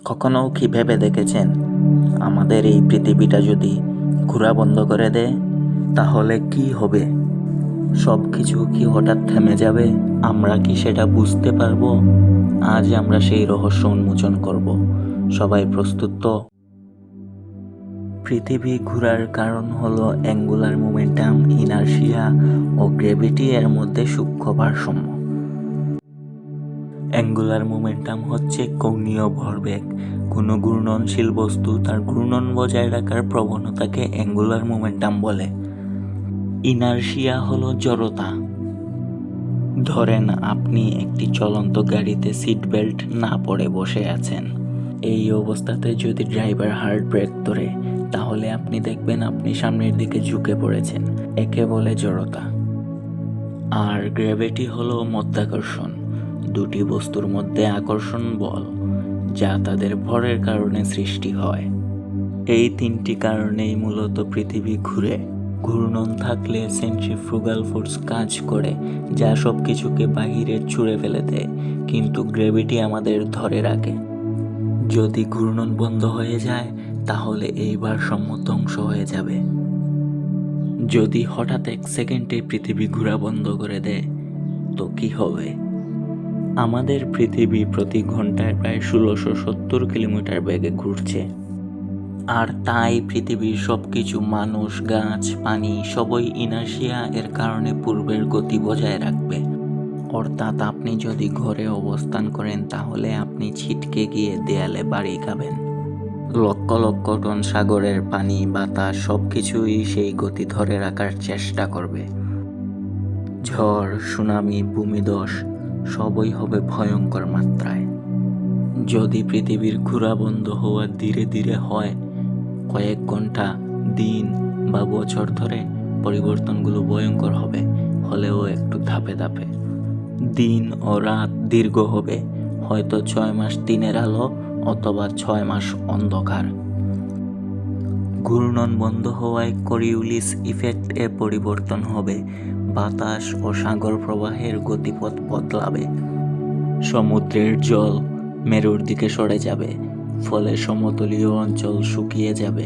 কখনও কি ভেবে দেখেছেন আমাদের এই পৃথিবীটা যদি ঘোরা বন্ধ করে দেয় তাহলে কি হবে? সব কিছু কি হঠাৎ থেমে যাবে? আমরা কি সেটা বুঝতে পারবো? আজ আমরা সেই রহস্য উন্মোচন করব। সবাই প্রস্তুত তো? পৃথিবী ঘোরার কারণ হলো অ্যাঙ্গুলার মোমেন্টাম, ইনারশিয়া ও গ্র্যাভিটি এর মধ্যে সূক্ষ্ম ভারসাম্য। অ্যাঙ্গুলার মোমেন্টাম হচ্ছে কৌণীয় ভরবেগ। কোনো ঘূর্ণনশীল বস্তু তার ঘূর্ণন বজায় রাখার প্রবণতাকে অ্যাঙ্গুলার মোমেন্টাম বলে। ইনারশিয়া হলো জড়তা। ধরেন আপনি একটি চলন্ত গাড়িতে সিট বেল্ট না পরে বসে আছেন। এই অবস্থাতে যদি ড্রাইভার হার্ড ব্রেক ধরে তাহলে আপনি দেখবেন আপনি সামনের দিকে ঝুঁকে পড়েছেন। একে বলে জড়তা। আর গ্র্যাভিটি হলো মাধ্যাকর্ষণ, দুটি বস্তুর মধ্যে আকর্ষণ বল যা তাদের ভরের কারণে সৃষ্টি হয়। এই তিনটি কারণেই মূলত পৃথিবী ঘুরে। ঘূর্ণন থাকলে সেন্ট্রিফুগাল ফোর্স কাজ করে যা সব কিছুকে বাহিরে ছুঁড়ে ফেলে দেয়, কিন্তু গ্র্যাভিটি আমাদের ধরে রাখে। যদি ঘূর্ণন বন্ধ হয়ে যায় তাহলে এই ভারসাম্য ধ্বংস হয়ে যাবে। যদি হঠাৎ 1 সেকেন্ডে পৃথিবী ঘোরা বন্ধ করে দেয় তো কি হবে? আমাদের পৃথিবী প্রতি ঘন্টায় প্রায় 1670 কিলোমিটার বেগে ঘুরছে। আর তাই পৃথিবীর সবকিছু, মানুষ, গাছ, পানি সবই ইনার্শিয়া এর কারণে পূর্বের গতি বজায় রাখবে। অর্থাৎ আপনি যদি ঘরে অবস্থান করেন তাহলে আপনি ছিটকে গিয়ে দেয়ালে বাড়ি খাবেন। লক্ষ লক্ষ টন সাগরের পানি, বাতাস সবকিছুই সেই গতি ধরে রাখার চেষ্টা করবে। ঝড়, সুনামি, ভূমিধস সবই হবে ভয়ঙ্কর মাত্রায়। যদি পৃথিবীর ঘোরা বন্ধ হওয়া ধীরে ধীরে হয়, কয়েক ঘন্টা, দিন বা বছর ধরে, পরিবর্তনগুলো ভয়ঙ্কর হবে, হলেও একটু ধাপে ধাপে। দিন ও রাত দীর্ঘ হবে, হয়তো 6 মাস দিনের আলো অথবা 6 মাস অন্ধকার। ঘূর্ণন বন্ধ হওয়ায় করিওলিস ইফেক্ট এ পরিবর্তন হবে, বাতাস ও সাগর প্রবাহের গতিপথ বদলাবে। সমুদ্রের জল মেরুর দিকে সরে যাবে, ফলে সমতলীয় অঞ্চল শুকিয়ে যাবে।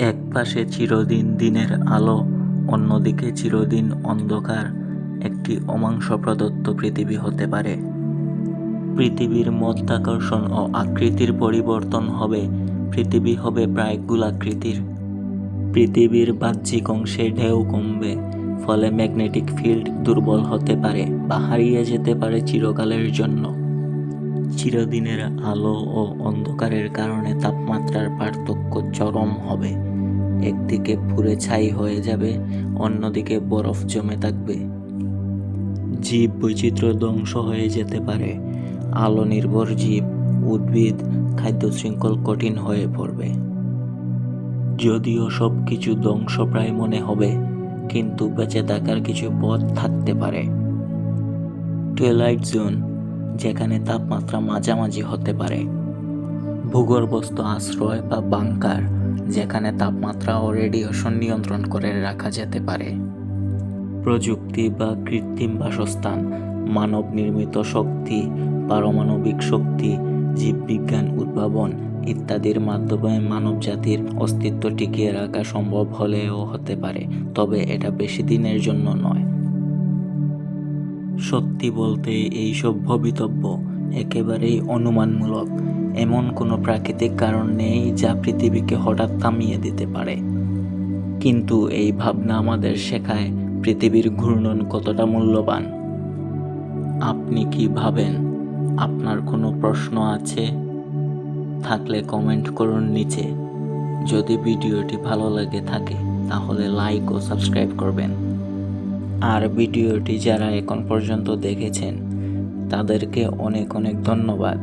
এক পাশে চিরদিন দিনের আলো, অন্যদিকে চিরদিন অন্ধকার একটি অমাংস প্রদত্ত পৃথিবী হতে পারে। পৃথিবীর মাধ্যাকর্ষণ ও আকৃতির পরিবর্তন হবে, পৃথিবী হবে প্রায় গোলাকৃতির। পৃথিবীর বাহ্যিক অংশে ঢেউ কমবে, ফলে ম্যাগনেটিক ফিল্ড দুর্বল হতে পারে বা হারিয়ে যেতে পারে চিরকালের জন্য। চিরদিনের আলো ও অন্ধকারের কারণে তাপমাত্রার পার্থক্য চরম হবে। একদিকে পুড়ে ছাই হয়ে যাবে, অন্যদিকে বরফ জমে থাকবে। জীব বৈচিত্র্য ধ্বংস হয়ে যেতে পারে। আলো নির্ভর জীব, উদ্ভিদ, খাদ্য শৃঙ্খল কঠিন হয়ে পড়বে। যদিও সব কিছু ধ্বংসপ্রায় মনে হবে, কিন্তু বেঁচে থাকার কিছু পথ থাকতে পারে। টুয়েলাইট জোন, যেখানে তাপমাত্রা মাঝামাঝি হতে পারে। ভূগর্ভস্থ আশ্রয় বা বাংকার, যেখানে তাপমাত্রা ও রেডিয়েশন নিয়ন্ত্রণ করে রাখা যেতে পারে। প্রযুক্তি বা কৃত্রিম বাসস্থান, মানব নির্মিত শক্তি, পারমাণবিক শক্তি, জীববিজ্ঞান উদ্ভাবন ইত্যাদির মাধ্যমে মানবজাতির অস্তিত্ব টিকিয়ে রাখা সম্ভব হলেও হতে পারে, তবে এটা বেশি দিনের জন্য নয়। সত্যি বলতে এইসব ভবিতব্য একেবারেই অনুমানমূলক। এমন কোনো প্রাকৃতিক কারণ নেই যা পৃথিবীকে হঠাৎ থামিয়ে দিতে পারে। কিন্তু এই ভাবনা আমাদের শেখায় পৃথিবীর ঘূর্ণন কতটা মূল্যবান। আপনি কি ভাবেন? আপনার কোনো প্রশ্ন আছে? থাকলে কমেন্ট করুন নিচে। যদি ভিডিওটি ভালো লাগে থাকে তাহলে লাইক ও সাবস্ক্রাইব করবেন। আর ভিডিওটি যারা এখন পর্যন্ত দেখেছেন তাদেরকে অনেক অনেক ধন্যবাদ।